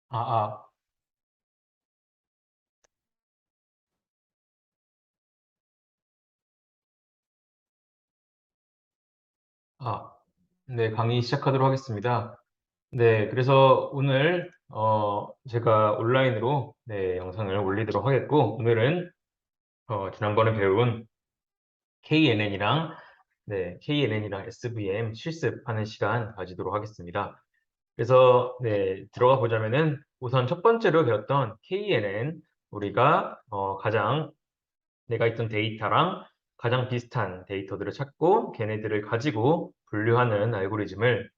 아, 아, 아, 네, 강의 시작하도록 하겠습니다. 네, 그래서 오늘, 제가 온라인으로, 네, 영상을 올리도록 하겠고, 오늘은, 지난번에 배운 KNN이랑, 네, KNN이랑 SVM 실습하는 시간 가지도록 하겠습니다. 그래서, 네, 들어가 보자면은, 우선 첫 번째로 배웠던 KNN, 우리가, 가장 내가 있던 데이터랑 가장 비슷한 데이터들을 찾고 걔네들을 가지고 분류하는 알고리즘을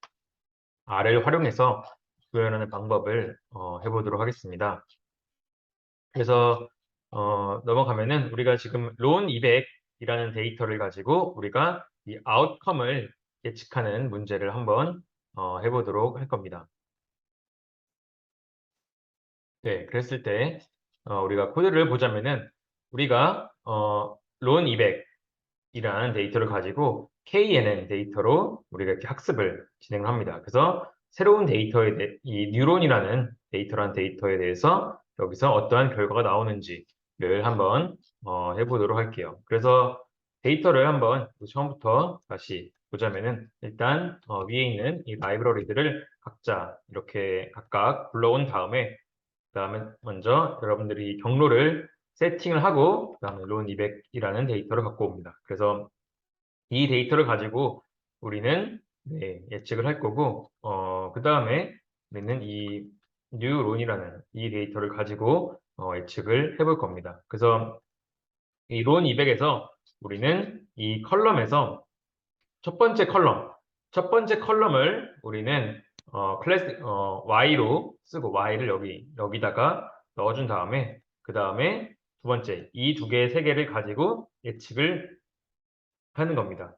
R을 활용해서 구현하는 방법을 해보도록 하겠습니다. 그래서 넘어가면은 우리가 지금 론 200이라는 데이터를 가지고 우리가 이 아웃컴을 예측하는 문제를 한번 해보도록 할 겁니다. 네, 그랬을 때 우리가 코드를 보자면은 우리가 론 200 이라는 데이터를 가지고 KNN 데이터로 우리가 이렇게 학습을 진행을 합니다. 그래서 새로운 이 뉴런이라는 데이터란 데이터에 대해서 여기서 어떠한 결과가 나오는지를 한번 해보도록 할게요. 그래서 데이터를 한번 처음부터 다시 보자면은 일단 위에 있는 이 라이브러리들을 각자 이렇게 각각 불러온 다음에 그다음에 먼저 여러분들이 경로를 세팅을 하고 그다음에 론 200이라는 데이터를 갖고 옵니다. 그래서 이 데이터를 가지고 우리는 네, 예측을 할 거고 그다음에 우리는 이 뉴론이라는 이 데이터를 가지고 예측을 해볼 겁니다. 그래서 이 론 200에서 우리는 이 컬럼에서 첫 번째 컬럼, 첫 번째 컬럼을 우리는 Y로 쓰고 Y를 여기다가 넣어준 다음에 그 다음에 두 번째 이 두 개, 세 개를 가지고 예측을 하는 겁니다.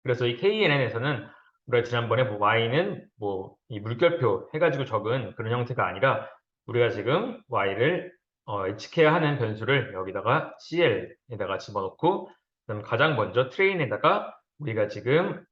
그래서 이 KNN에서는 우리가 지난번에 뭐 Y는 뭐 이 물결표 해가지고 적은 그런 형태가 아니라 우리가 지금 Y를 예측해야 하는 변수를 여기다가 CL에다가 집어넣고 그다음 가장 먼저 트레인에다가 우리가 지금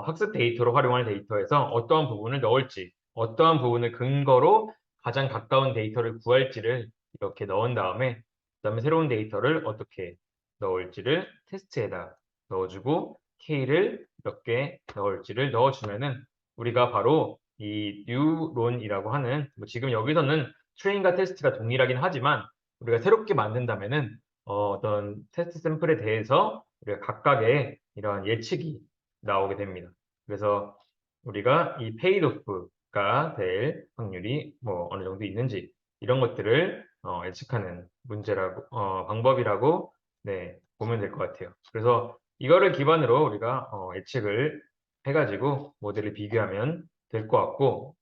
학습 데이터로 활용할 데이터에서 어떠한 부분을 넣을지 어떠한 부분을 근거로 가장 가까운 데이터를 구할지를 이렇게 넣은 다음에 그다음에 새로운 데이터를 어떻게 넣을지를 테스트에다 넣어주고 K를 몇 개 넣을지를 넣어주면은 우리가 바로 이 뉴론이라고 하는 뭐 지금 여기서는 트레인과 테스트가 동일하긴 하지만 우리가 새롭게 만든다면은 어떤 테스트 샘플에 대해서 우리가 각각의 이러한 예측이 나오게 됩니다. 그래서 우리가 이 페이드오프가 될 확률이 뭐 어느 정도 있는지 이런 것들을 예측하는 문제라고 방법이라고 네, 보면 될 것 같아요. 그래서 이거를 기반으로 우리가 예측을 해가지고 모델을 비교하면 될 것 같고,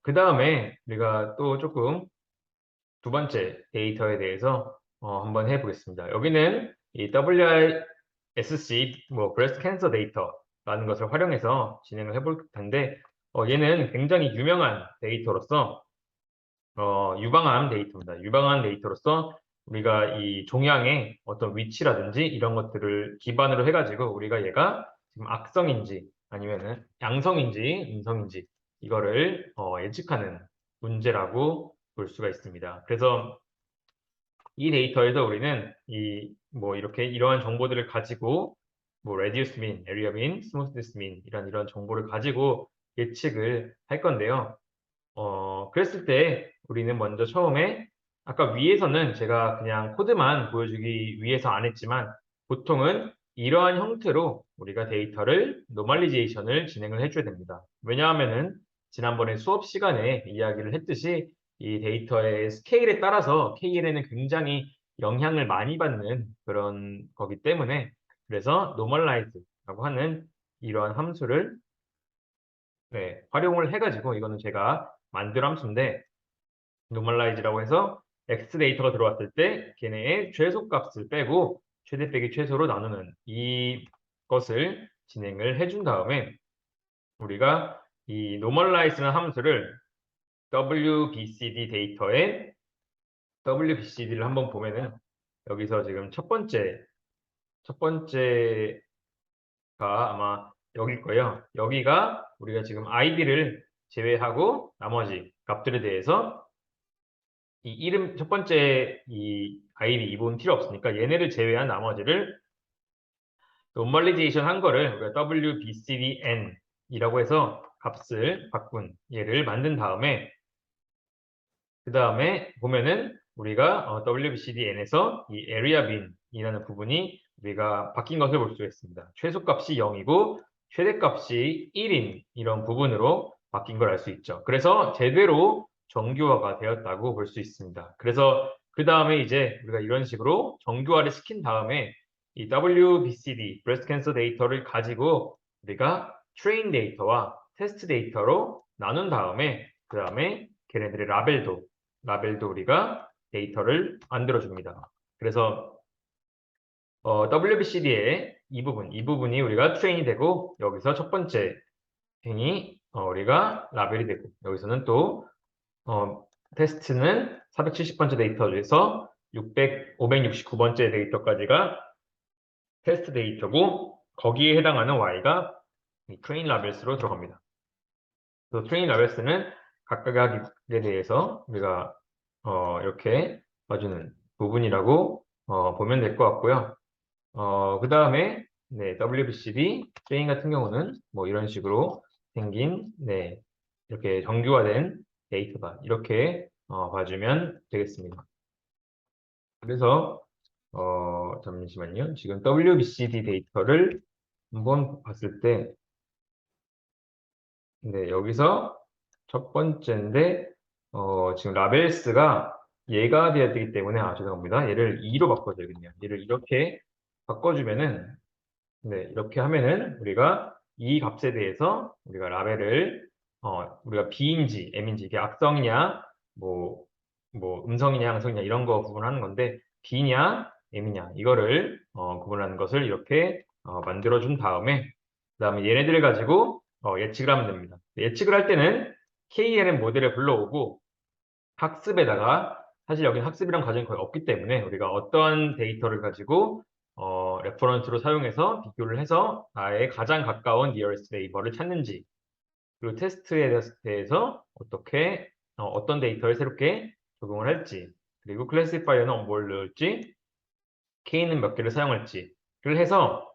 그 다음에 우리가 또 조금 두 번째 데이터에 대해서 한번 해보겠습니다. 여기는 이 WISC, 뭐 브레스트 캔서 데이터라는 것을 활용해서 진행을 해볼 텐데, 얘는 굉장히 유명한 데이터로서 유방암 데이터입니다. 유방암 데이터로서 우리가 이 종양의 어떤 위치라든지 이런 것들을 기반으로 해가지고 우리가 얘가 지금 악성인지 아니면은 양성인지 음성인지 이거를 예측하는 문제라고 볼 수가 있습니다. 그래서 이 데이터에서 우리는 이 뭐 이렇게 이러한 정보들을 가지고 뭐 radius mean, area mean, smoothness mean 이런 정보를 가지고 예측을 할 건데요. 그랬을 때 우리는 먼저 처음에 아까 위에서는 제가 그냥 코드만 보여주기 위해서 안 했지만 보통은 이러한 형태로 우리가 데이터를 노멀리제이션을 진행을 해줘야 됩니다. 왜냐하면은 지난번에 수업 시간에 이야기를 했듯이 이 데이터의 스케일에 따라서 KNN은 굉장히 영향을 많이 받는 그런 거기 때문에 그래서 normalize라고 하는 이러한 함수를 네, 활용을 해가지고 이거는 제가 만든 함수인데 normalize라고 해서 x 데이터가 들어왔을 때 걔네의 최소값을 빼고 최대 빼기 최소로 나누는 이것을 진행을 해준 다음에 우리가 이 normalize라는 함수를 WBCD 데이터에 WBCD를 한번 보면은 여기서 지금 첫 번째가 아마 여기일 거예요. 여기가 우리가 지금 아이디를 제외하고 나머지 값들에 대해서 이 이름 첫 번째 이 id 이 부분 필요 없으니까 얘네를 제외한 나머지를 노멀리제이션 한 거를 우리가 WBCDN 이라고 해서 값을 바꾼 얘를 만든 다음에 그 다음에 보면은 우리가 WBCDN에서 이 area bin이라는 부분이 우리가 바뀐 것을 볼 수 있습니다. 최소값이 0이고 최대값이 1인 이런 부분으로 바뀐 걸 알 수 있죠. 그래서 제대로 정규화가 되었다고 볼 수 있습니다. 그래서 그 다음에 이제 우리가 이런 식으로 정규화를 시킨 다음에 이 WBCD, Breast Cancer 데이터를 가지고 우리가 트레인 데이터와 테스트 데이터로 나눈 다음에 그 다음에 걔네들의 라벨도 우리가 데이터를 만들어줍니다. 그래서 WBCD의 이 부분이 우리가 트레인이 되고 여기서 첫 번째 행이 우리가 라벨이 되고 여기서는 또 테스트는 470번째 데이터 중에서 569번째 데이터까지가 테스트 데이터고 거기에 해당하는 Y가 이 트레인 라벨스로 들어갑니다. 그래서 트레인 라벨스는 각각에 대해서 우리가 이렇게 봐주는 부분이라고 보면 될 것 같고요. 그 다음에 네, WBCD 트레인 같은 경우는 뭐 이런 식으로 생긴 네, 이렇게 정규화된 데이터다. 이렇게 봐주면 되겠습니다. 그래서 잠시만요. 지금 WBCD 데이터를 한번 봤을 때 네, 여기서 첫 번째인데 지금 라벨스가 얘가 되어야 되기 때문에 죄송합니다. 얘를 2로 바꿔줘야겠네요. 얘를 이렇게 바꿔주면은 네, 이렇게 하면은 우리가 이 값에 대해서 우리가 라벨을 우리가 B인지 M인지 이게 악성이냐 뭐 음성이냐 양성이냐 이런 거 구분하는 건데 B냐 M이냐 이거를 구분하는 것을 이렇게 만들어 준 다음에 그 다음에 얘네들을 가지고 예측을 하면 됩니다. 예측을 할 때는 KNN 모델을 불러오고 학습에다가 사실 여기 학습이란 과정이 거의 없기 때문에 우리가 어떤 데이터를 가지고 레퍼런스로 사용해서 비교를 해서 나의 가장 가까운 nearest neighbor를 찾는지 그리고 테스트에 대해서 어떻게 어떤 데이터를 새롭게 적용을 할지 그리고 클래시파이어는 뭘 넣을지 K는 몇 개를 사용할지를 해서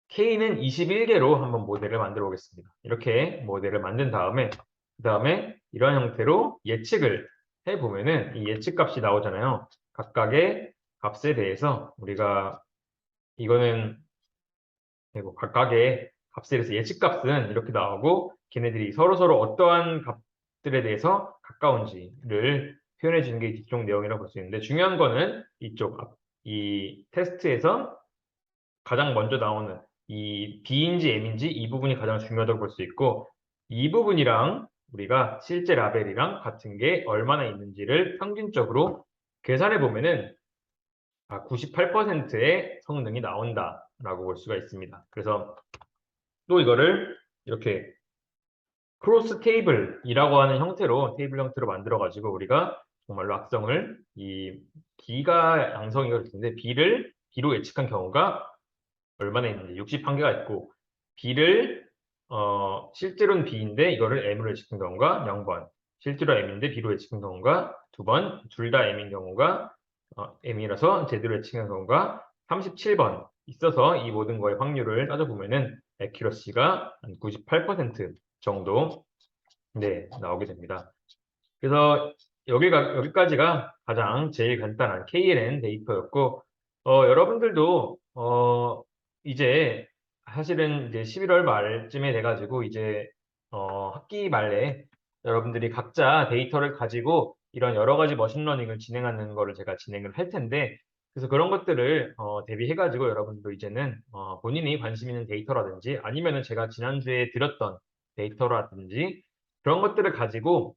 K는 21개로 한번 모델을 만들어 보겠습니다. 이렇게 모델을 만든 다음에 그 다음에 이런 형태로 예측을 해보면은 이 예측 값이 나오잖아요. 각각의 값에 대해서 우리가 이거는 각각의 값에 대해서 예측 값은 이렇게 나오고 걔네들이 서로서로 어떠한 값들에 대해서 가까운지를 표현해 주는 게 이쪽 내용이라고 볼 수 있는데 중요한 거는 이 테스트에서 가장 먼저 나오는 이 B인지 M인지 이 부분이 가장 중요하다고 볼 수 있고 이 부분이랑 우리가 실제 라벨이랑 같은 게 얼마나 있는지를 평균적으로 계산해 보면은 98%의 성능이 나온다라고 볼 수가 있습니다. 그래서 또 이거를 이렇게 크로스 테이블이라고 하는 형태로 테이블 형태로 만들어 가지고 우리가 정말로 악성을 이 B가 양성이가 있는데 B로 예측한 경우가 얼마나 있는지 61개가 있고 B를 실제로는 B인데 이거를 M으로 예측한 경우가 0번 실제로 M인데 B로 예측한 경우가 2번 둘 다 M인 경우가 M이라서 제대로 예측한 경우가 37번 있어서 이 모든 거의 확률을 따져보면은 애큐러시가 한 98% 정도 네, 나오게 됩니다. 그래서 여기까지가 가장 제일 간단한 KNN 데이터였고 여러분들도 이제 사실은 이제 11월 말쯤에 돼가지고 이제 학기 말에 여러분들이 각자 데이터를 가지고 이런 여러 가지 머신러닝을 진행하는 거를 제가 진행을 할 텐데 그래서 그런 것들을 대비해가지고 여러분도 이제는 본인이 관심 있는 데이터라든지 아니면은 제가 지난주에 드렸던 데이터라든지 그런 것들을 가지고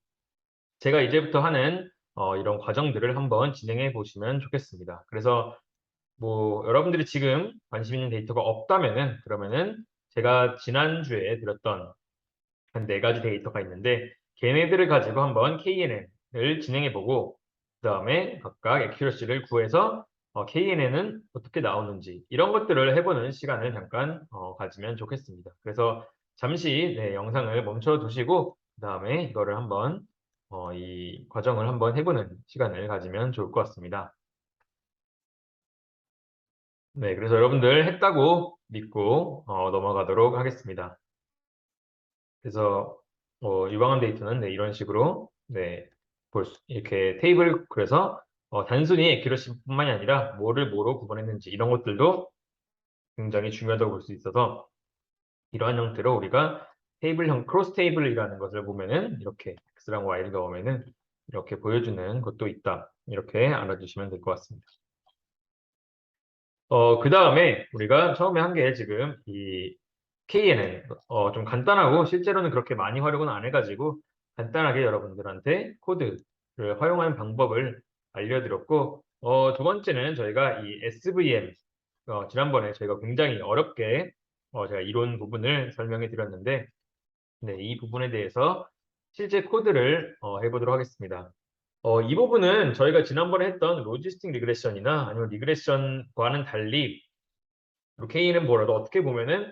제가 이제부터 하는 이런 과정들을 한번 진행해 보시면 좋겠습니다. 그래서 뭐 여러분들이 지금 관심 있는 데이터가 없다면은 그러면은 제가 지난주에 드렸던 한 4가지 데이터가 있는데 걔네들을 가지고 한번 KNN을 진행해 보고 그 다음에 각각 애큐러시를 구해서 KNN은 어떻게 나오는지 이런 것들을 해보는 시간을 잠깐 가지면 좋겠습니다. 그래서 잠시 네, 영상을 멈춰 두시고 그다음에 이거를 한번 이 과정을 한번 해보는 시간을 가지면 좋을 것 같습니다. 네, 그래서 여러분들 했다고 믿고 넘어가도록 하겠습니다. 그래서 유방암 데이터는 네, 이런 식으로 네, 이렇게 테이블 그래서 단순히 액큐러시뿐만이 아니라 뭐를 뭐로 구분했는지 이런 것들도 굉장히 중요하다고 볼 수 있어서 이러한 형태로 우리가 테이블형 크로스 테이블이라는 것을 보면은 이렇게 x랑 y를 넣으면은 이렇게 보여주는 것도 있다. 이렇게 알아주시면 될 것 같습니다. 그 다음에 우리가 처음에 한 게 지금 이 KNN 좀 간단하고 실제로는 그렇게 많이 활용은 안 해가지고 간단하게 여러분들한테 코드를 활용하는 방법을 알려드렸고 두 번째는 저희가 이 SVM 지난번에 저희가 굉장히 어렵게 제가 이론 부분을 설명해 드렸는데 네, 이 부분에 대해서 실제 코드를 해보도록 하겠습니다. 이 부분은 저희가 지난번에 했던 로지스틱 리그레션이나 아니면 리그레션과는 달리 K는 뭐라도 어떻게 보면은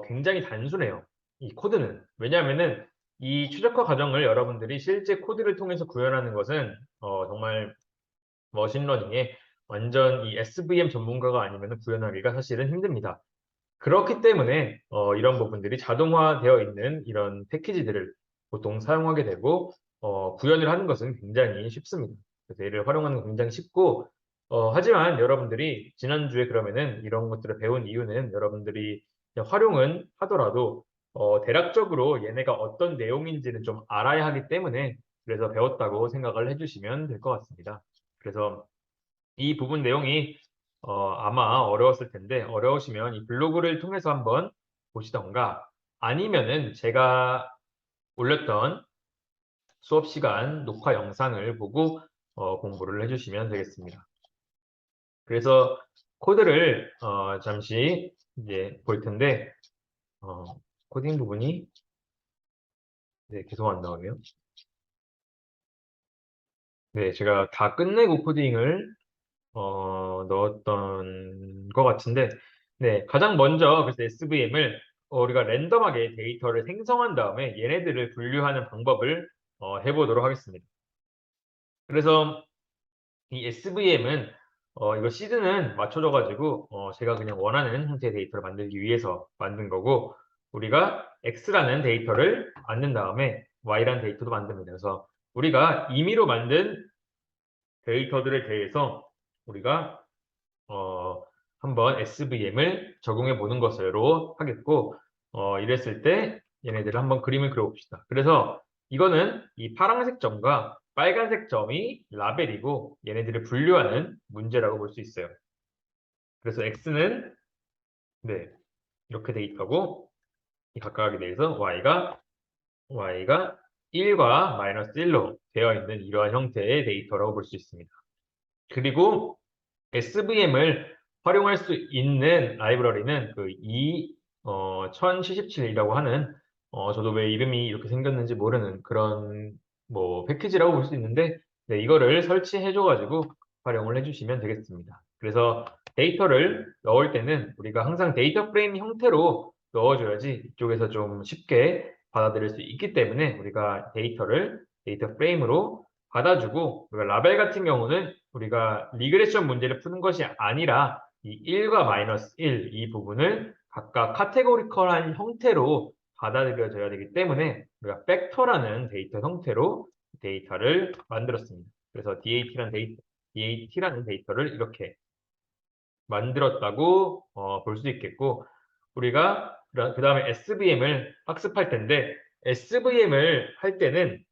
굉장히 단순해요. 이 코드는. 왜냐하면은 이 최적화 과정을 여러분들이 실제 코드를 통해서 구현하는 것은 정말 머신러닝에 완전 이 SVM 전문가가 아니면 구현하기가 사실은 힘듭니다. 그렇기 때문에 이런 부분들이 자동화되어 있는 이런 패키지들을 보통 사용하게 되고 구현을 하는 것은 굉장히 쉽습니다. 그래서 얘를 활용하는 건 굉장히 쉽고 하지만 여러분들이 지난주에 그러면은 이런 것들을 배운 이유는 여러분들이 활용은 하더라도 대략적으로 얘네가 어떤 내용인지는 좀 알아야 하기 때문에 그래서 배웠다고 생각을 해주시면 될 것 같습니다. 그래서 이 부분 내용이 아마 어려웠을 텐데 어려우시면 이 블로그를 통해서 한번 보시던가 아니면은 제가 올렸던 수업 시간 녹화 영상을 보고 공부를 해주시면 되겠습니다. 그래서 코드를 잠시 이제 볼 텐데 코딩 부분이 네, 계속 안 나오네요. 네, 제가 다 끝내고 코딩을 넣었던 것 같은데, 네, 가장 먼저 그래서 SVM을 우리가 랜덤하게 데이터를 생성한 다음에 얘네들을 분류하는 방법을 해보도록 하겠습니다. 그래서 이 SVM은 이거 시드는 맞춰줘가지고 제가 그냥 원하는 형태의 데이터를 만들기 위해서 만든 거고 우리가 X라는 데이터를 만든 다음에 Y라는 데이터도 만듭니다. 그래서 우리가 임의로 만든 데이터들에 대해서 우리가 한번 SVM을 적용해 보는 것으로 하겠고 이랬을 때 얘네들을 한번 그림을 그려봅시다. 그래서 이거는 이 파란색 점과 빨간색 점이 라벨이고 얘네들을 분류하는 문제라고 볼 수 있어요. 그래서 X는 네 이렇게 돼 있고 이 각각에 대해서 Y가 1과 마이너스 1로 되어 있는 이러한 형태의 데이터라고 볼 수 있습니다. 그리고 SVM을 활용할 수 있는 라이브러리는 그 1077이라고 하는 저도 왜 이름이 이렇게 생겼는지 모르는 그런 뭐 패키지라고 볼 수 있는데 네, 이거를 설치해줘가지고 활용을 해주시면 되겠습니다. 그래서 데이터를 넣을 때는 우리가 항상 데이터 프레임 형태로 넣어줘야지 이쪽에서 좀 쉽게 받아들일 수 있기 때문에 우리가 데이터 프레임으로 받아주고 우리가 라벨 같은 경우는 우리가 리그레션 문제를 푸는 것이 아니라 이 1과 마이너스 1 이 부분을 각각 카테고리컬한 형태로 받아들여져야 되기 때문에 우리가 팩터라는 데이터 형태로 데이터를 만들었습니다. 그래서 DAT라는 데이터를 이렇게 만들었다고 볼 수 있겠고 우리가 그 다음에 SVM을 학습할 텐데 SVM을 할 때는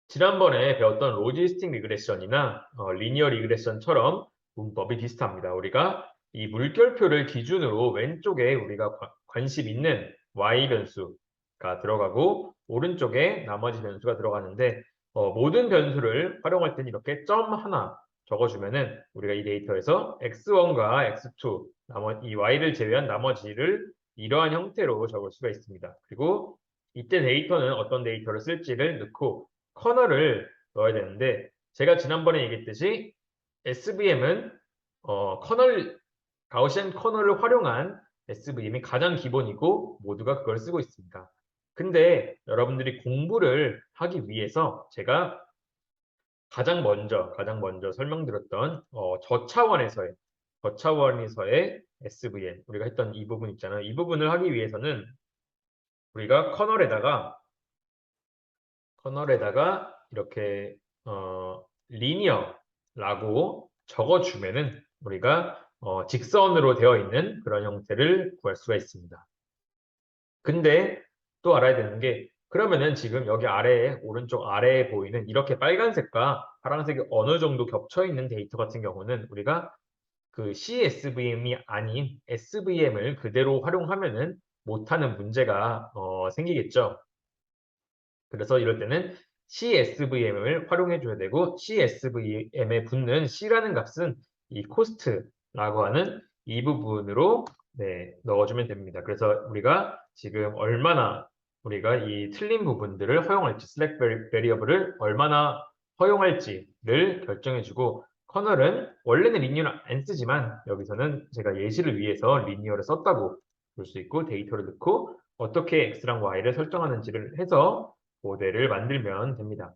지난번에 배웠던 로지스틱 리그레션이나 리니어 리그레션처럼 문법이 비슷합니다. 우리가 이 물결표를 기준으로 왼쪽에 우리가 관심 있는 y 변수가 들어가고 오른쪽에 나머지 변수가 들어가는데 모든 변수를 활용할 때는 이렇게 점 하나 적어주면은 우리가 이 데이터에서 x1과 x2 이 y를 제외한 나머지를 이러한 형태로 적을 수가 있습니다. 그리고 이때 데이터는 어떤 데이터를 쓸지를 넣고 커널을 넣어야 되는데 제가 지난번에 얘기했듯이 SVM은 가우시안 커널을 활용한 SVM이 가장 기본이고 모두가 그걸 쓰고 있습니다. 근데 여러분들이 공부를 하기 위해서 제가 가장 먼저 설명드렸던 저차원에서의 SVM 우리가 했던 이 부분 있잖아요. 이 부분을 하기 위해서는 우리가 커널에다가 이렇게 리니어라고 적어주면은 우리가 직선으로 되어 있는 그런 형태를 구할 수가 있습니다. 근데 또 알아야 되는 게 그러면은 지금 여기 아래에 오른쪽 아래에 보이는 이렇게 빨간색과 파란색이 어느 정도 겹쳐 있는 데이터 같은 경우는 우리가 그 CSVM이 아닌 SVM을 그대로 활용하면은 못하는 문제가 생기겠죠. 그래서 이럴 때는 CSVM을 활용해 줘야 되고 CSVM에 붙는 C라는 값은 이 코스트라고 하는 이 부분으로 넣어주면 됩니다. 그래서 우리가 지금 얼마나 우리가 이 틀린 부분들을 허용할지 슬랙 베리어블을 얼마나 허용할지를 결정해주고 커널은 원래는 리니어를 안 쓰지만 여기서는 제가 예시를 위해서 리니어를 썼다고 볼 수 있고 데이터를 넣고 어떻게 x랑 y를 설정하는지를 해서 모델을 만들면 됩니다.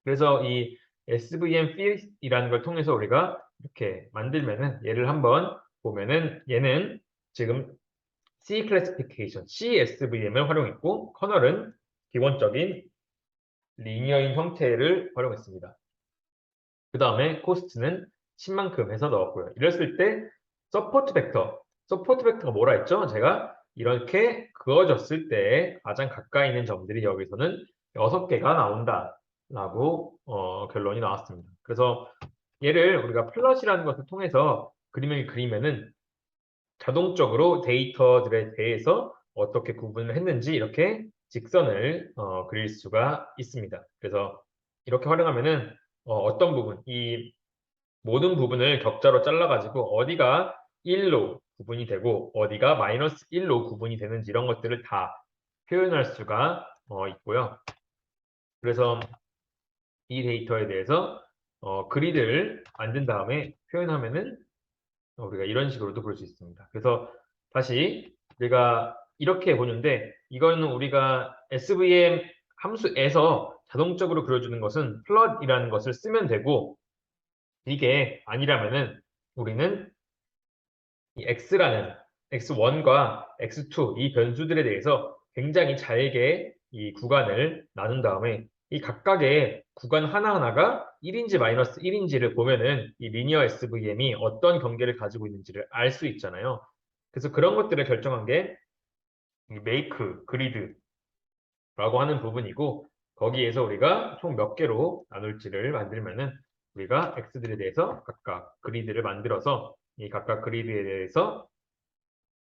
그래서 이 SVM fit이라는 걸 통해서 우리가 이렇게 만들면은 얘를 한번 보면은 얘는 지금 C classification, CSVM을 활용했고 커널은 기본적인 리니어인 형태를 활용했습니다. 그 다음에 코스트는 10만큼 해서 넣었고요. 이랬을 때 서포트 벡터가 뭐라 했죠? 제가 이렇게 그어졌을 때 가장 가까이 있는 점들이 여기서는 6개가 나온다라고 결론이 나왔습니다. 그래서 얘를 우리가 플롯이라는 것을 통해서 그림을 그리면은 자동적으로 데이터들에 대해서 어떻게 구분을 했는지 이렇게 직선을 그릴 수가 있습니다. 그래서 이렇게 활용하면은 어떤 부분, 이 모든 부분을 격자로 잘라가지고 어디가 1로 구분이 되고 어디가 마이너스 1로 구분이 되는지 이런 것들을 다 표현할 수가 있고요. 그래서 이 데이터에 대해서 그리드를 만든 다음에 표현하면은 우리가 이런 식으로도 볼 수 있습니다. 그래서 다시 우리가 이렇게 보는데 이거는 우리가 SVM 함수에서 자동적으로 그려주는 것은 플롯이라는 것을 쓰면 되고 이게 아니라면은 우리는 이 x라는 x1과 x2 이 변수들에 대해서 굉장히 잘게 이 구간을 나눈 다음에 이 각각의 구간 하나하나가 1인지 마이너스 1인지를 보면은 이 리니어 SVM이 어떤 경계를 가지고 있는지를 알 수 있잖아요. 그래서 그런 것들을 결정한 게 이 make grid라고 하는 부분이고 거기에서 우리가 총 몇 개로 나눌지를 만들면은 우리가 x들에 대해서 각각 그리드를 만들어서 이 각각 그리드에 대해서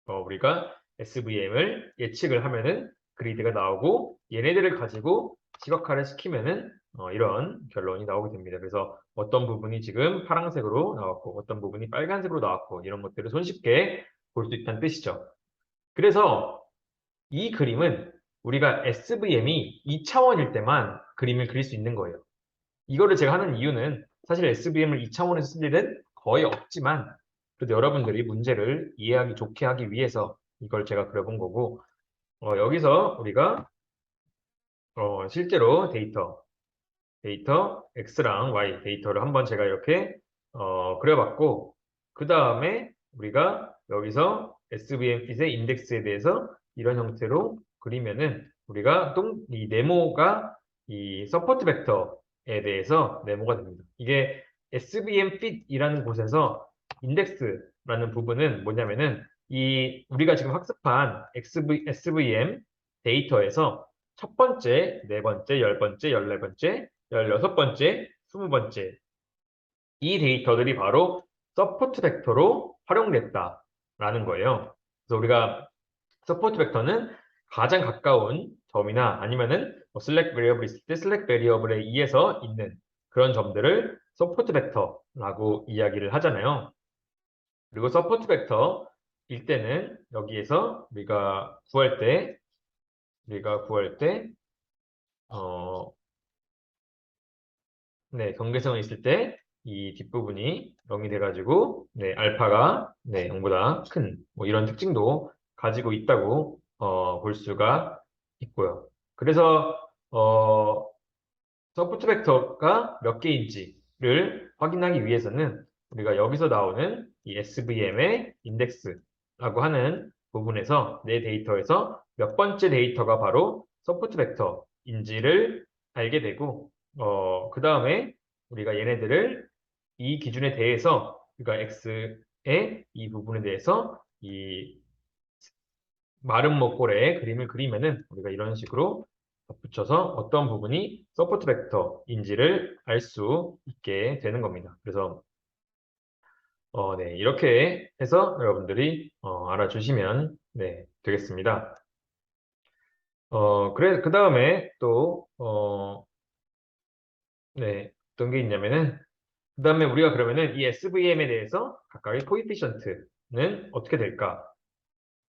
우리가 SVM을 예측을 하면은 그리드가 나오고 얘네들을 가지고 시각화를 시키면은 이런 결론이 나오게 됩니다. 그래서 어떤 부분이 지금 파란색으로 나왔고 어떤 부분이 빨간색으로 나왔고 이런 것들을 손쉽게 볼 수 있다는 뜻이죠. 그래서 이 그림은 우리가 SVM이 2차원일 때만 그림을 그릴 수 있는 거예요. 이거를 제가 하는 이유는 사실 SVM을 2차원에서 쓸 일은 거의 없지만 그래도 여러분들이 문제를 이해하기 좋게 하기 위해서 이걸 제가 그려본 거고 여기서 우리가 실제로 데이터 X랑 Y 데이터를 한번 제가 이렇게 그려봤고 그 다음에 우리가 여기서 SVM 핏의 인덱스에 대해서 이런 형태로 그리면은 우리가 이 네모가 이 서포트 벡터에 대해서 네모가 됩니다. 이게 SVM fit이라는 곳에서 인덱스라는 부분은 뭐냐면은 이 우리가 지금 학습한 SVM 데이터에서 첫 번째, 네 번째, 열 번째, 열네 번째, 16번째, 20번째 이 데이터들이 바로 서포트 벡터로 활용됐다라는 거예요. 그래서 우리가 서포트 벡터는 가장 가까운 점이나 아니면은 슬랙 베리어블이 있을 때 슬랙 베리어블에 의해서 있는 그런 점들을 서포트 벡터라고 이야기를 하잖아요. 그리고 서포트 벡터일 때는 여기에서 우리가 구할 때 경계선이 있을 때 이 뒷부분이 0이 돼가지고 알파가 0보다 큰 뭐 이런 특징도 가지고 있다고 볼 수가 있고요. 그래서 서포트 벡터가 몇 개인지를 확인하기 위해서는 우리가 여기서 나오는 이 SVM의 인덱스라고 하는 부분에서 내 데이터에서 몇 번째 데이터가 바로 서포트 벡터인지를 알게 되고 그 다음에 우리가 얘네들을 이 기준에 대해서 그러니까 X의 이 부분에 대해서 이 마른 목골에 그림을 그리면은 우리가 이런 식으로 덧붙여서 어떤 부분이 서포트 벡터인지를 알 수 있게 되는 겁니다. 그래서 네, 이렇게 해서 여러분들이 알아주시면 네, 되겠습니다. 그래 그 다음에 또 네, 어떤 게 있냐면은 그 다음에 우리가 그러면은 이 SVM에 대해서 각각의 코에피션트는 어떻게 될까?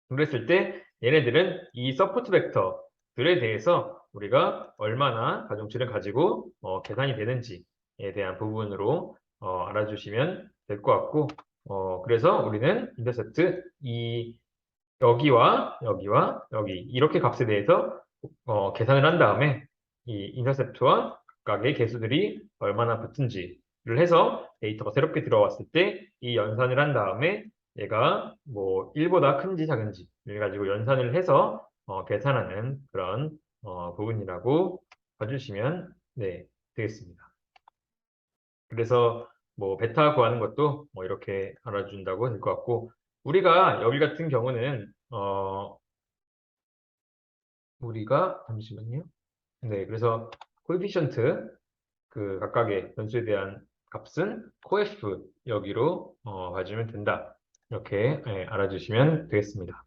그랬을 때 얘네들은 이 서포트 벡터들에 대해서 우리가 얼마나 가중치를 가지고 계산이 되는지에 대한 부분으로 알아주시면 될 것 같고 그래서 우리는 인터셉트 이 여기와 여기와 여기 이렇게 값에 대해서 계산을 한 다음에 이 인터셉트와 각각의 개수들이 얼마나 붙은지를 해서 데이터가 새롭게 들어왔을 때 이 연산을 한 다음에 얘가 뭐 1보다 큰지 작은지를 가지고 연산을 해서 계산하는 그런 부분이라고 봐주시면 네, 되겠습니다. 그래서 뭐 베타 구하는 것도 뭐 이렇게 알아준다고 될 것 같고 우리가 여기 같은 경우는 우리가 잠시만요. 네, 그래서 코에피션트 그 각각의 변수에 대한 값은 coef 여기로 봐주면 된다. 이렇게 알아주시면 되겠습니다.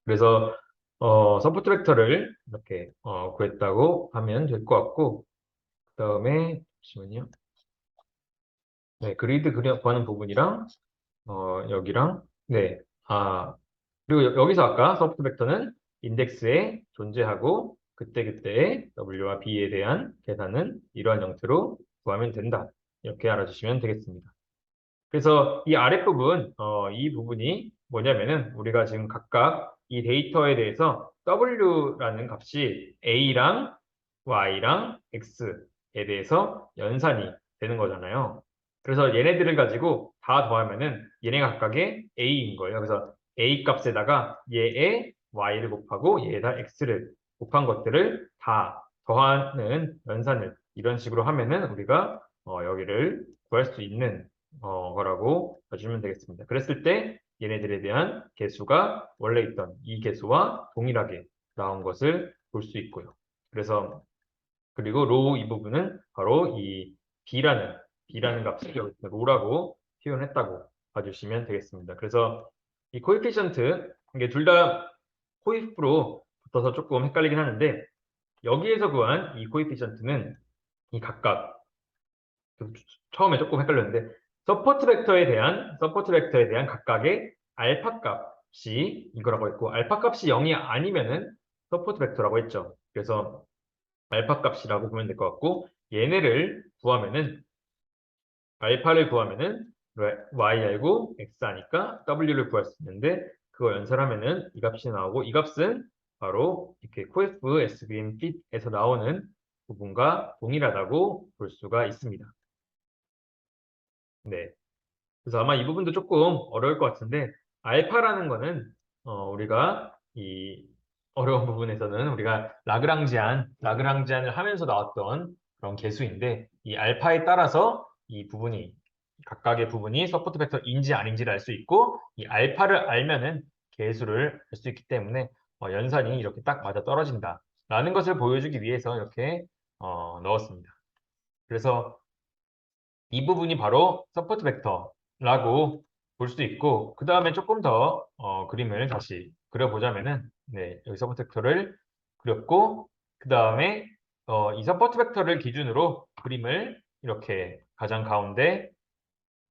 그래서 서포트 벡터를 이렇게 구했다고 하면 될 것 같고 그 다음에 잠시만요. 네, 그리드 구하는 부분이랑 여기랑 네, 그리고 여기서 아까 서포트 벡터는 인덱스에 존재하고 그때그때의 W와 B에 대한 계산은 이러한 형태로 구하면 된다. 이렇게 알아주시면 되겠습니다. 그래서 이 아랫부분, 이 부분이 뭐냐면은 우리가 지금 각각 이 데이터에 대해서 W라는 값이 A랑 Y랑 X에 대해서 연산이 되는 거잖아요. 그래서 얘네들을 가지고 다 더하면은 얘네가 각각의 A인 거예요. 그래서 A 값에다가 얘의 Y를 곱하고 얘에다 X를 곱한 것들을 다 더하는 연산을 이런 식으로 하면은 우리가 여기를 구할 수 있는 거라고 봐주면 되겠습니다. 그랬을 때 얘네들에 대한 개수가 원래 있던 이 개수와 동일하게 나온 것을 볼 수 있고요. 그래서 그리고 로우 이 부분은 바로 이 B라는 값을 여기 로라고 표현했다고 봐주시면 되겠습니다. 그래서 이 코에피션트 이게 둘 다 코이프로 붙어서 조금 헷갈리긴 하는데 여기에서 구한 이 코에피션트는 이 각각 처음에 조금 헷갈렸는데 서포트 벡터에 대한 각각의 알파 값이 이거라고 했고 알파 값이 0이 아니면은 서포트 벡터라고 했죠. 그래서 알파 값이라고 보면 될 것 같고 얘네를 구하면은 알파를 구하면은 y 알고 x 하니까 w를 구할 수 있는데 그거 연산하면은 이 값이 나오고 이 값은 바로 이렇게 coef, svm, fit에서 나오는 부분과 동일하다고 볼 수가 있습니다. 네. 그래서 아마 이 부분도 조금 어려울 것 같은데 알파라는 거는 우리가 이 어려운 부분에서는 우리가 라그랑지안을 하면서 나왔던 그런 개수인데 이 알파에 따라서 이 부분이 각각의 부분이 서포트 벡터인지 아닌지를 알 수 있고 이 알파를 알면은 개수를 알 수 있기 때문에 연산이 이렇게 딱 맞아 떨어진다라는 것을 보여주기 위해서 이렇게 넣었습니다. 그래서 이 부분이 바로 서포트 벡터라고 볼 수 있고 그 다음에 조금 더 그림을 다시 그려보자면은 네, 여기 서포트 벡터를 그렸고 그 다음에 이 서포트 벡터를 기준으로 그림을 이렇게 가장 가운데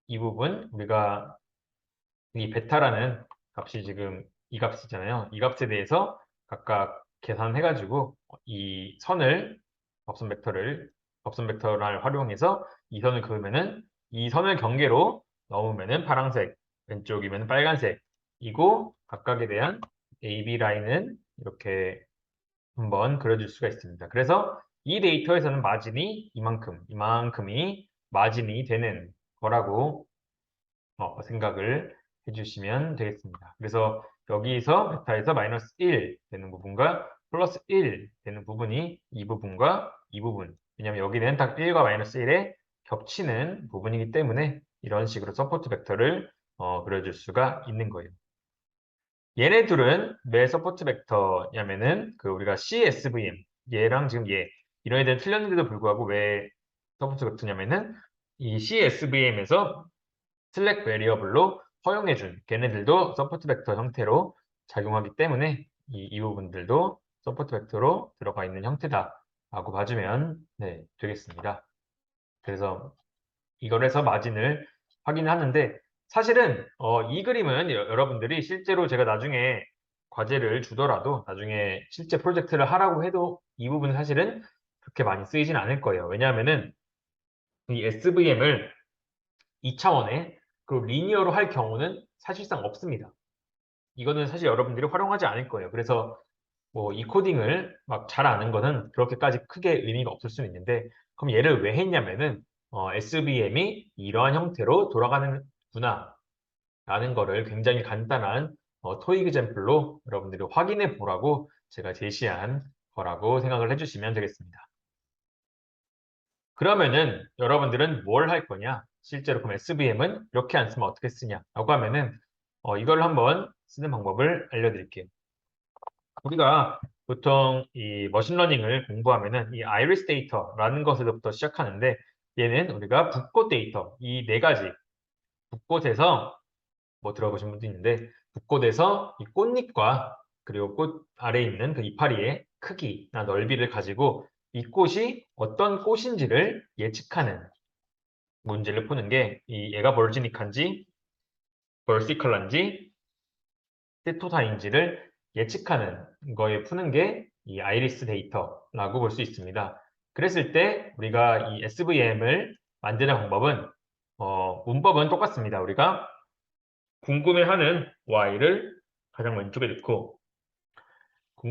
이 부분 우리가 이 베타라는 값이 지금 이 값이잖아요. 이 값에 대해서 각각 계산해가지고 이 선을 법선 벡터를 활용해서 이 선을 그으면은 이 선을 경계로 넣으면은 파란색, 왼쪽이면 빨간색이고 각각에 대한 AB 라인은 이렇게 한번 그려줄 수가 있습니다. 그래서 이 데이터에서는 마진이 이만큼이 마진이 되는 거라고 생각을 해주시면 되겠습니다. 그래서 여기서 베타에서 마이너스 1 되는 부분과 플러스 1 되는 부분이 이 부분과 이 부분. 왜냐하면 여기는 딱 1과 마이너스 1에 겹치는 부분이기 때문에 이런 식으로 서포트 벡터를 그려줄 수가 있는 거예요. 얘네 둘은 왜 서포트 벡터냐면은 우리가 CSVM 얘랑 지금 이런 애들은 틀렸는데도 불구하고 왜 서포트 벡터냐면은 이 CSVM에서 슬랙 베리어블로 허용해준 걔네들도 서포트 벡터 형태로 작용하기 때문에 이 부분들도 서포트 벡터로 들어가 있는 형태다라고 봐주면 되겠습니다. 그래서 이걸 해서 마진을 확인하는데 사실은 이 그림은 여러분들이 실제로 제가 나중에 과제를 주더라도 나중에 실제 프로젝트를 하라고 해도 이 부분은 사실은 그렇게 많이 쓰이진 않을 거예요. 왜냐하면은 이 SVM을 2차원의 리니어로 할 경우는 사실상 없습니다. 이거는 사실 여러분들이 활용하지 않을 거예요. 그래서 이 코딩을 막 잘 아는 거는 그렇게까지 크게 의미가 없을 수는 있는데 그럼 얘를 왜 했냐면은 SVM이 이러한 형태로 돌아가는구나 라는 거를 굉장히 간단한 토익 젬플로 여러분들이 확인해 보라고 제가 제시한 거라고 생각을 해주시면 되겠습니다. 그러면은 여러분들은 뭘 할 거냐? 실제로 그럼 SVM은 이렇게 안 쓰면 어떻게 쓰냐? 라고 하면은 이걸 한번 쓰는 방법을 알려드릴게요. 우리가 보통 이 머신러닝을 공부하면은 이 아이리스 데이터라는 것에서부터 시작하는데 얘는 우리가 붓꽃 데이터 이 네 가지 붓꽃에서 들어보신 분도 있는데 붓꽃에서 이 꽃잎과 그리고 꽃 아래에 있는 그 이파리의 크기나 넓이를 가지고 이 꽃이 어떤 꽃인지를 예측하는 문제를 푸는 게 얘가 벌지닉한지 벌시컬한지 세토사인지를 예측하는 거에 푸는 게 이 아이리스 데이터라고 볼 수 있습니다. 그랬을 때 우리가 이 SVM을 만드는 방법은 문법은 똑같습니다. 우리가 궁금해하는 Y를 가장 왼쪽에 넣고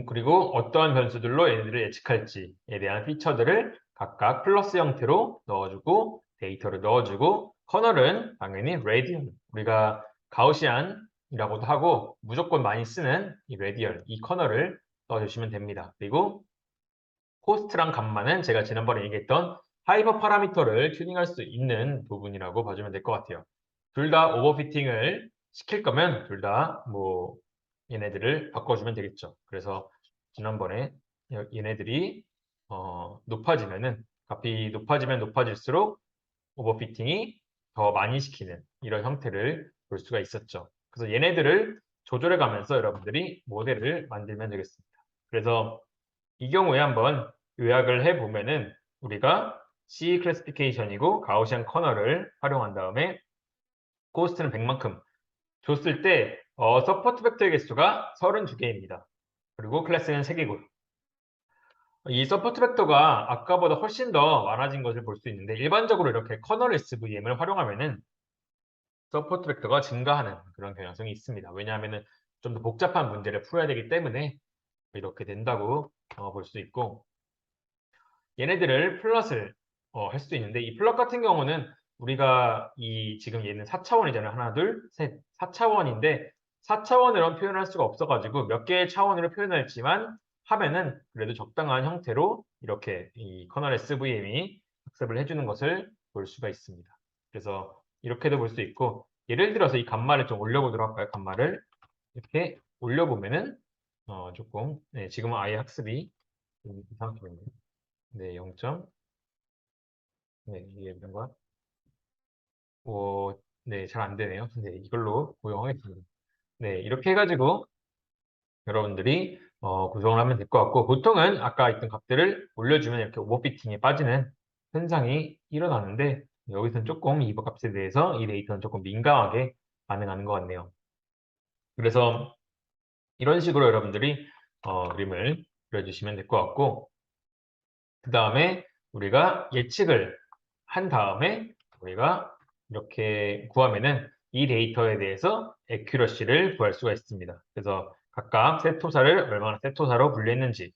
그리고 어떠한 변수들로 얘네들을 예측할지에 대한 피처들을 각각 플러스 형태로 넣어주고 데이터를 넣어주고 커널은 당연히 레디언 우리가 가우시안이라고도 하고 무조건 많이 쓰는 이 레디언 이 커널을 넣어주시면 됩니다. 그리고 코스트랑 감마는 제가 지난번에 얘기했던 하이퍼 파라미터를 튜닝할 수 있는 부분이라고 봐주면 될 것 같아요. 둘 다 오버피팅을 시킬 거면 둘 다 얘네들을 바꿔주면 되겠죠. 그래서 지난번에 얘네들이 높아지면은 값이 높아지면 높아질수록 오버피팅이 더 많이 시키는 이런 형태를 볼 수가 있었죠. 그래서 얘네들을 조절해 가면서 여러분들이 모델을 만들면 되겠습니다. 그래서 이 경우에 한번 요약을 해보면은 우리가 C 클래시피케이션이고 가우시안 커널을 활용한 다음에 코스트는 100만큼 줬을 때 서포트 벡터의 개수가 32개입니다. 그리고 클래스는 3개고요. 이 서포트 벡터가 아까보다 훨씬 더 많아진 것을 볼 수 있는데 일반적으로 이렇게 커널 SVM을 활용하면은 서포트 벡터가 증가하는 그런 경향성이 있습니다. 왜냐하면은 좀 더 복잡한 문제를 풀어야 되기 때문에 이렇게 된다고 볼 수 있고 얘네들을 플롯을 할 수도 있는데 이 플롯 같은 경우는 우리가 지금 얘는 4차원이잖아요. 하나, 둘, 셋. 4차원인데 4차원으로 표현할 수가 없어가지고 몇 개의 차원으로 표현할지만 하면은 그래도 적당한 형태로 이렇게 이 커널 SVM이 학습을 해주는 것을 볼 수가 있습니다. 그래서 이렇게도 볼 수 있고 예를 들어서 이 감마를 좀 올려보도록 할까요? 감마를 이렇게 올려보면은 조금 지금은 아예 학습이 좀 이상하게 보이네요. 네, 0점. 네, 이게 뭔가, 네, 잘 안 되네요. 네, 이걸로 고용하겠습니다. 네, 이렇게 해가지고 여러분들이 구성을 하면 될 것 같고, 보통은 아까 있던 값들을 올려주면 이렇게 오버피팅에 빠지는 현상이 일어나는데, 여기서는 조금 이 값에 대해서 이 데이터는 조금 민감하게 반응하는 것 같네요. 그래서 이런 식으로 여러분들이 그림을 그려주시면 될 것 같고, 그 다음에 우리가 예측을 한 다음에 우리가 이렇게 구하면은 이 데이터에 대해서 액큐러시를 구할 수가 있습니다. 그래서 각각 세토사를 얼마나 세토사로 분류했는지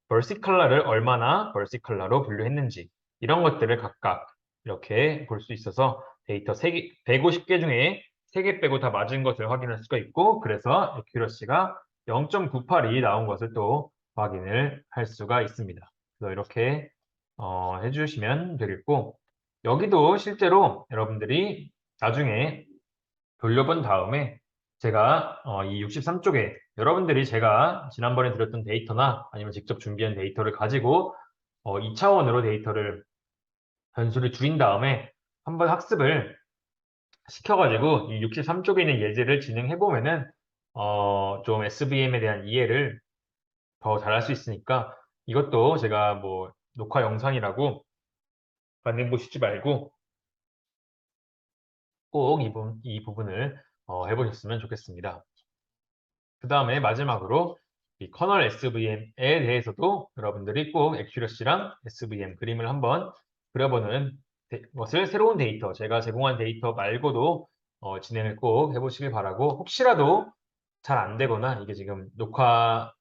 vertical라를 얼마나 vertical라로 분류했는지 이런 것들을 각각 이렇게 볼 수 있어서 데이터 3개, 150개 중에 3개 빼고 다 맞은 것을 확인할 수가 있고 그래서 accuracy가 0.98이 나온 것을 또 확인을 할 수가 있습니다. 그래서 이렇게 해주시면 되겠고 여기도 실제로 여러분들이 나중에 돌려본 다음에 제가 이 63쪽에 여러분들이 제가 지난번에 드렸던 데이터나 아니면 직접 준비한 데이터를 가지고 2차원으로 데이터를 변수를 줄인 다음에 한번 학습을 시켜가지고 이 63쪽에 있는 예제를 진행해 보면은 좀 SVM에 대한 이해를 더 잘할 수 있으니까 이것도 제가 뭐 녹화 영상이라고 만능 보시지 말고 꼭 이 부분을 해보셨으면 좋겠습니다. 그 다음에 마지막으로 이 커널 SVM에 대해서도 여러분들이 꼭 액큐러시랑 SVM 그림을 한번 그려보는 것을 새로운 데이터, 제가 제공한 데이터 말고도 진행을 꼭 해보시길 바라고 혹시라도 잘 안 되거나 이게 지금 녹화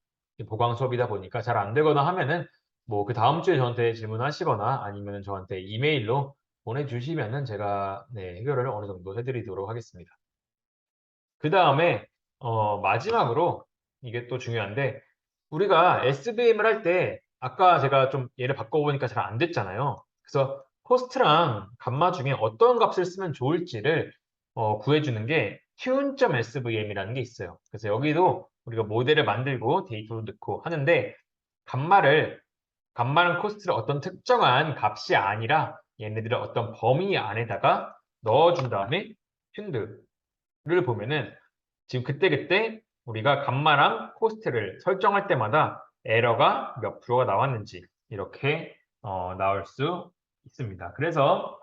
보강 수업이다 보니까 잘 안 되거나 하면은 뭐 그 다음 주에 저한테 질문하시거나 아니면 저한테 이메일로 보내주시면은 제가 해결을 어느 정도 해드리도록 하겠습니다. 그 다음에 마지막으로 이게 또 중요한데 우리가 SVM을 할 때 아까 제가 좀 얘를 바꿔보니까 잘 안 됐잖아요. 그래서 코스트랑 감마 중에 어떤 값을 쓰면 좋을지를 구해주는 게 tune.svm이라는 게 있어요. 그래서 여기도 우리가 모델을 만들고 데이터도 넣고 하는데 감마랑 코스트를 어떤 특정한 값이 아니라 얘네들을 어떤 범위 안에다가 넣어준 다음에 튠드를 보면은 지금 그때그때 우리가 감마랑 코스트를 설정할 때마다 에러가 몇 프로가 나왔는지 이렇게 나올 수 있습니다. 그래서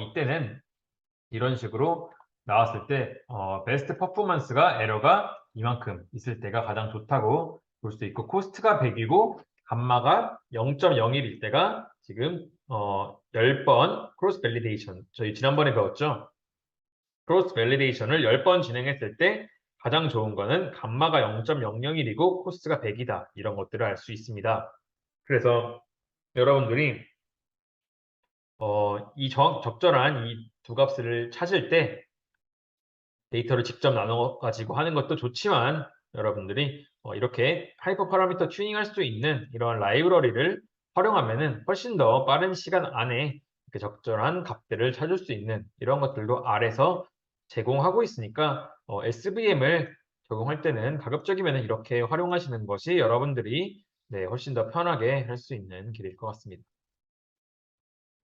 이때는 이런 식으로 나왔을 때 베스트 퍼포먼스가 에러가 이만큼 있을 때가 가장 좋다고 볼 수 있고 코스트가 100이고 감마가 0.01일 때가 지금 10번 크로스 밸리데이션 저희 지난번에 배웠죠. 크로스 밸리데이션을 10번 진행했을 때 가장 좋은 거는 감마가 0.001이고 코스트가 100이다. 이런 것들을 알 수 있습니다. 그래서 여러분들이 이 적절한 이 두 값을 찾을 때 데이터를 직접 나눠 가지고 하는 것도 좋지만 여러분들이 이렇게 하이퍼 파라미터 튜닝할 수 있는 이런 라이브러리를 활용하면은 훨씬 더 빠른 시간 안에 이렇게 적절한 값들을 찾을 수 있는 이런 것들도 아래서 제공하고 있으니까 SVM을 적용할 때는 가급적이면 이렇게 활용하시는 것이 여러분들이 훨씬 더 편하게 할 수 있는 길일 것 같습니다.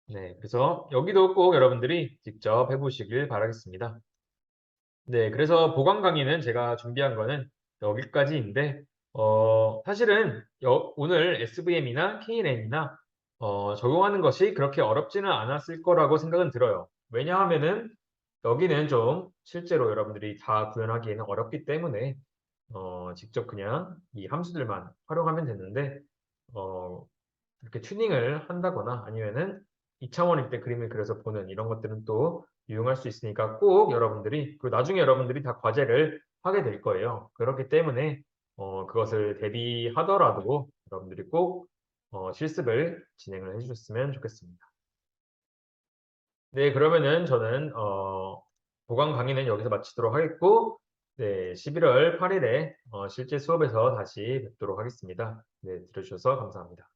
네, 그래서 여기도 꼭 여러분들이 직접 해보시길 바라겠습니다. 네, 그래서 보강 강의는 제가 준비한 거는 여기까지인데, 사실은 오늘 SVM이나 KNN이나 적용하는 것이 그렇게 어렵지는 않았을 거라고 생각은 들어요. 왜냐하면은 여기는 좀 실제로 여러분들이 다 구현하기에는 어렵기 때문에 직접 그냥 이 함수들만 활용하면 되는데, 어, 이렇게 튜닝을 한다거나 아니면은 2차원일 때 그림을 그려서 보는 이런 것들은 또 유용할 수 있으니까 꼭 여러분들이 그 나중에 여러분들이 다 과제를 하게 될 거예요. 그렇기 때문에 그것을 대비하더라도 여러분들이 꼭 실습을 진행을 해주셨으면 좋겠습니다. 네, 그러면은 저는 보강 강의는 여기서 마치도록 하겠고, 네, 11월 8일에 실제 수업에서 다시 뵙도록 하겠습니다. 네, 들어주셔서 감사합니다.